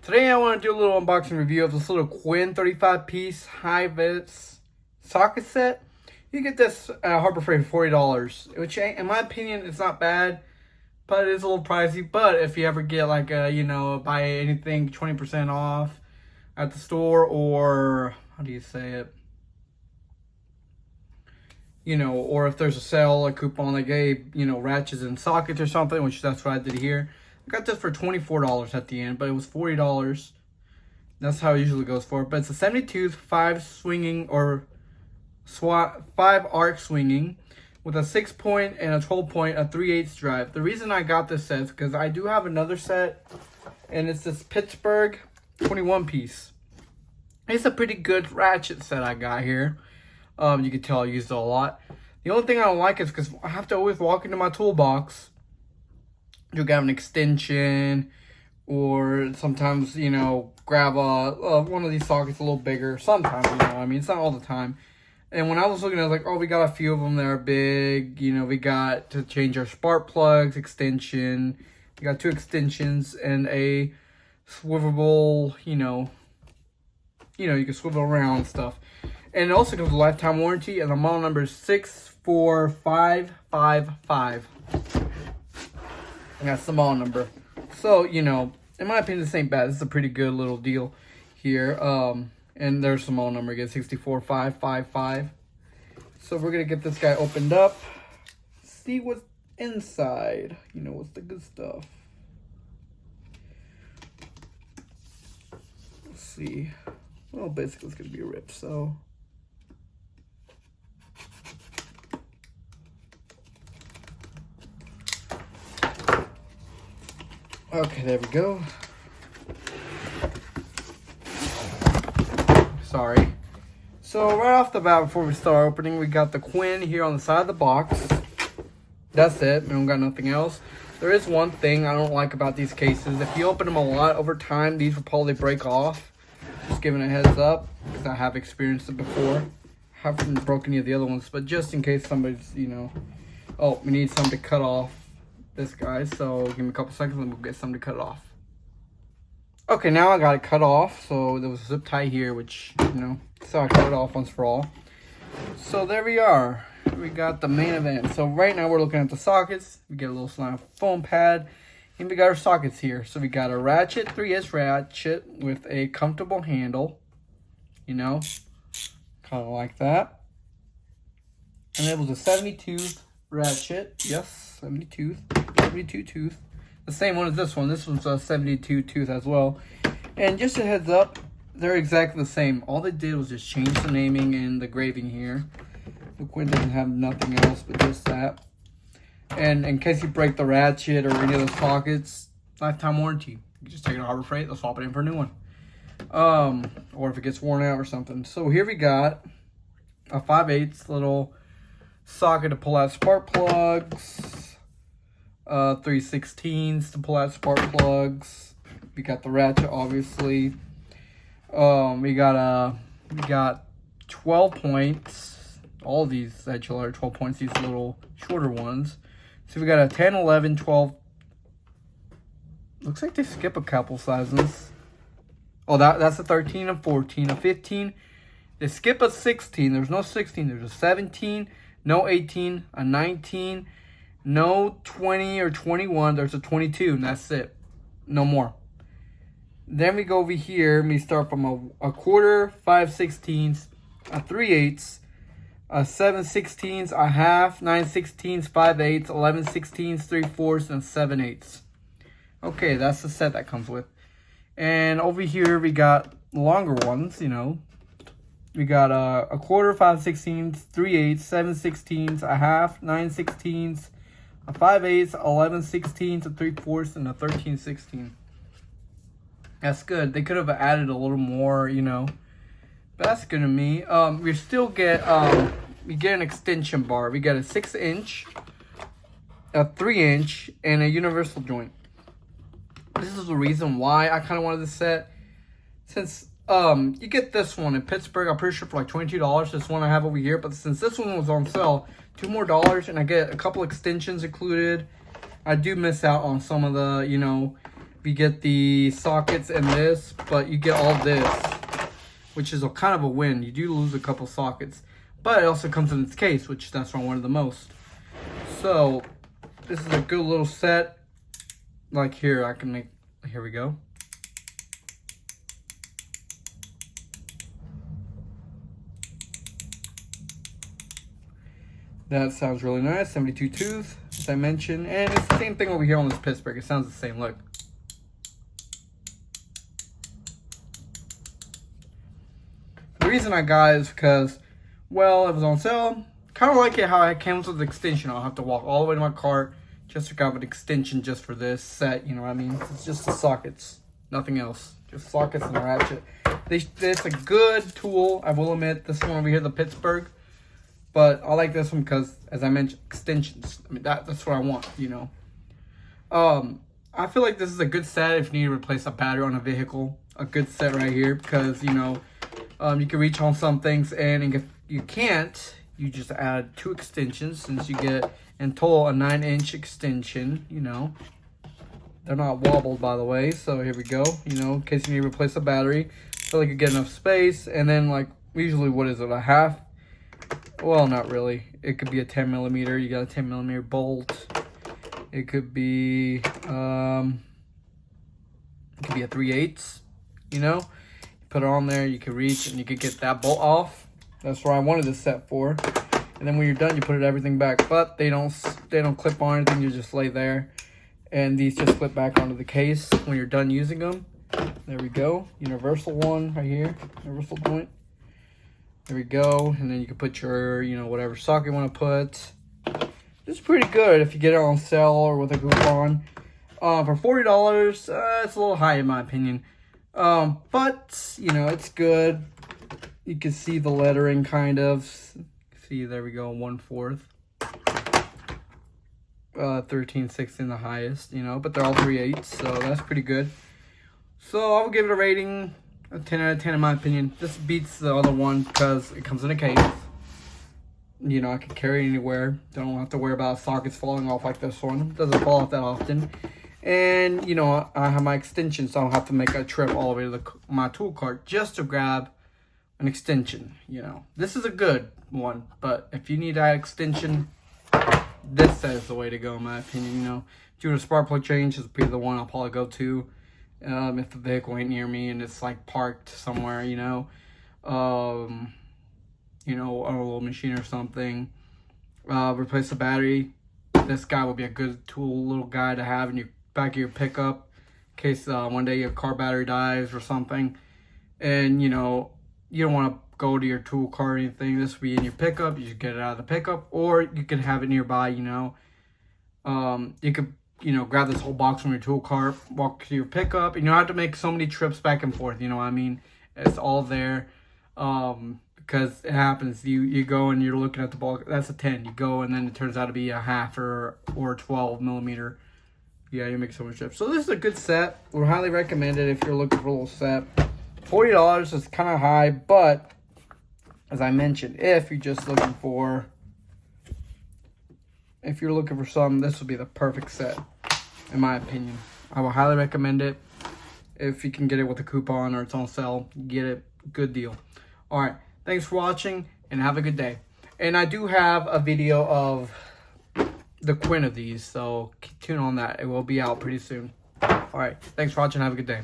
Today I want to do a little unboxing review of this little Quinn 35-piece high-vis socket set. You get this at Harbor Freight for $40, which in my opinion is not bad, but it is a little pricey. But if you ever get like a, buy anything 20% off at the store, or how do you say it? Or if there's a sale, a coupon, like ratchets and sockets or something, which that's what I did here. I got this for $24 at the end, but it was $40. That's how it usually goes for. But it's a 72 5 swinging or 5 arc swinging with a 6-point and a 12-point, a 3/8 drive. The reason I got this set is because I do have another set, and it's this Pittsburgh 21-piece. It's a pretty good ratchet set I got here. You can tell I used it a lot. The only thing I don't like is because I have to always walk into my toolbox to grab an extension, or sometimes, grab one of these sockets a little bigger. Sometimes, it's not all the time. And when I was looking, I was like, oh, we got a few of them that are big. We got to change our spark plugs, extension. We got 2 extensions and a swivelable, you can swivel around and stuff. And it also comes with a lifetime warranty, and the model number is 64555. And that's the model number. So, in my opinion, this ain't bad. This is a pretty good little deal here. And there's the model number again, 64555. So we're going to get this guy opened up. See what's inside. What's the good stuff. Let's see. Well, basically it's going to be a rip, so... Okay, there we go. Sorry. So right off the bat, before we start opening, we got the Quinn here on the side of the box. That's it. We don't got nothing else. There is one thing I don't like about these cases. If you open them a lot over time, these will probably break off. Just giving a heads up, because I have experienced it before. I haven't broken any of the other ones, but just in case somebody's, oh, we need something to cut off this guy, so give me a couple seconds and we'll get something to cut it off. Okay, now I got it cut off. So there was a zip tie here, which so I cut it off once for all. So there we are. We got the main event. So right now we're looking at the sockets. We get a little slime foam pad, and we got our sockets here. So we got a ratchet, 3S ratchet with a comfortable handle, kind of like that. And it was a 72 ratchet. Yes, 72 tooth. The same one as this one. This one's a 72 tooth as well. And just a heads up, they're exactly the same. All they did was just change the naming and the graving here. The Quinn doesn't have nothing else but just that. And in case you break the ratchet or any of those sockets, lifetime warranty. You just take it to Harbor Freight, they'll swap it in for a new one. Or if it gets worn out or something. So here we got a 5/8 little socket to pull out spark plugs. 3/16 to pull out spark plugs. We got the ratchet, obviously. We got 12 points. All of these actually are 12 points. These little shorter ones. So we got a 10, 11, 12. Looks like they skip a couple sizes. Oh, that's a 13, a 14, a 15. They skip a 16. There's no 16. There's a 17, no 18, a 19. No 20 or 21. There's a 22, and that's it. No more. Then we go over here, and we start from a quarter, 5/16, a 3/8, a 7/16, a half, 9/16, 5/8, 11/16, 3/4, and 7/8. Okay, that's the set that comes with. And over here, we got longer ones, We got a quarter, 5/16, 3/8, 7/16, a half, 9/16, a 5/8, 11/16, a 3/4, and a 13/16. That's good. They could have added a little more, but that's good to me. We still get we get an extension bar. We got a 6-inch, a 3-inch, and a universal joint. This is the reason why I kind of wanted this set, since you get this one in Pittsburgh, I'm pretty sure for like $22. This one I have over here, but since this one was on sale, $2 more, and I get a couple extensions included. I do miss out on some of the, You get the sockets and this, but you get all this, which is a kind of a win. You do lose a couple sockets, but it also comes in its case, which that's what I wanted the most. So this is a good little set. Like here, I can make, here we go. That sounds really nice. 72 tooth, as I mentioned. And it's the same thing over here on this Pittsburgh. It sounds the same. Look. The reason I got it is because, well, it was on sale. Kind of like it how it comes with the extension. I'll have to walk all the way to my cart just to grab an extension just for this set. You know what I mean? It's just the sockets. Nothing else. Just sockets and a ratchet. It's a good tool. I will admit, this one over here, the Pittsburgh. But I like this one because, as I mentioned, extensions. I mean, that's what I want, you know. I feel like this is a good set if you need to replace a battery on a vehicle. A good set right here because, you know, you can reach on some things. And if you can't, you just add 2 extensions since you get, in total, a 9-inch extension, you know. They're not wobbled, by the way. So here we go, you know, in case you need to replace a battery. So like you get enough space. And then, like, usually, what is it, a half? Well, not really. It could be a 10 millimeter. You got a 10 millimeter bolt. It could be a 3/8. You know, put it on there. You can reach and you can get that bolt off. That's what I wanted this set for. And then when you're done, you put everything back. But they don't clip on anything. You just lay there, and these just clip back onto the case when you're done using them. There we go. Universal one right here. Universal point. There we go, and then you can put your, you know, whatever socket you want to put. This is pretty good if you get it on sale or with a coupon. For $40, it's a little high in my opinion. But, you know, it's good. You can see the lettering kind of. See, there we go, 1/4. 13/16 the highest, you know, but they're all 3/8, so that's pretty good. So I will give it a rating. A 10 out of 10 in my opinion. This beats the other one because it comes in a case. You know, I can carry it anywhere. Don't have to worry about sockets falling off like this one. It doesn't fall off that often. And, you know, I have my extension, so I don't have to make a trip all the way to my tool cart just to grab an extension, you know. This is a good one, but if you need that extension, this is the way to go in my opinion, you know. Doing a spark plug change is probably the one I'll probably go to. If the vehicle ain't near me and it's like parked somewhere, you know, on a little machine or something, replace the battery. This guy will be a good tool, little guy to have in your back of your pickup in case one day your car battery dies or something, and you know you don't want to go to your tool car or anything. This will be in your pickup. You just get it out of the pickup, or you can have it nearby. You know, you could, you know, grab this whole box from your tool cart, walk to your pickup, and you don't have to make so many trips back and forth, you know what I mean? It's all there, because it happens, you go and you're looking at the ball, that's a 10, you go and then it turns out to be a half or 12 millimeter. Yeah, you make so much trips. So this is a good set. We're highly recommended if you're looking for a little set. $40 is kind of high, but as I mentioned, if you're just looking for, something, this would be the perfect set, in my opinion. I will highly recommend it. If you can get it with a coupon or it's on sale, get it. Good deal. All right. Thanks for watching, and have a good day. And I do have a video of the quinn of these, so tune on that. It will be out pretty soon. All right. Thanks for watching. Have a good day.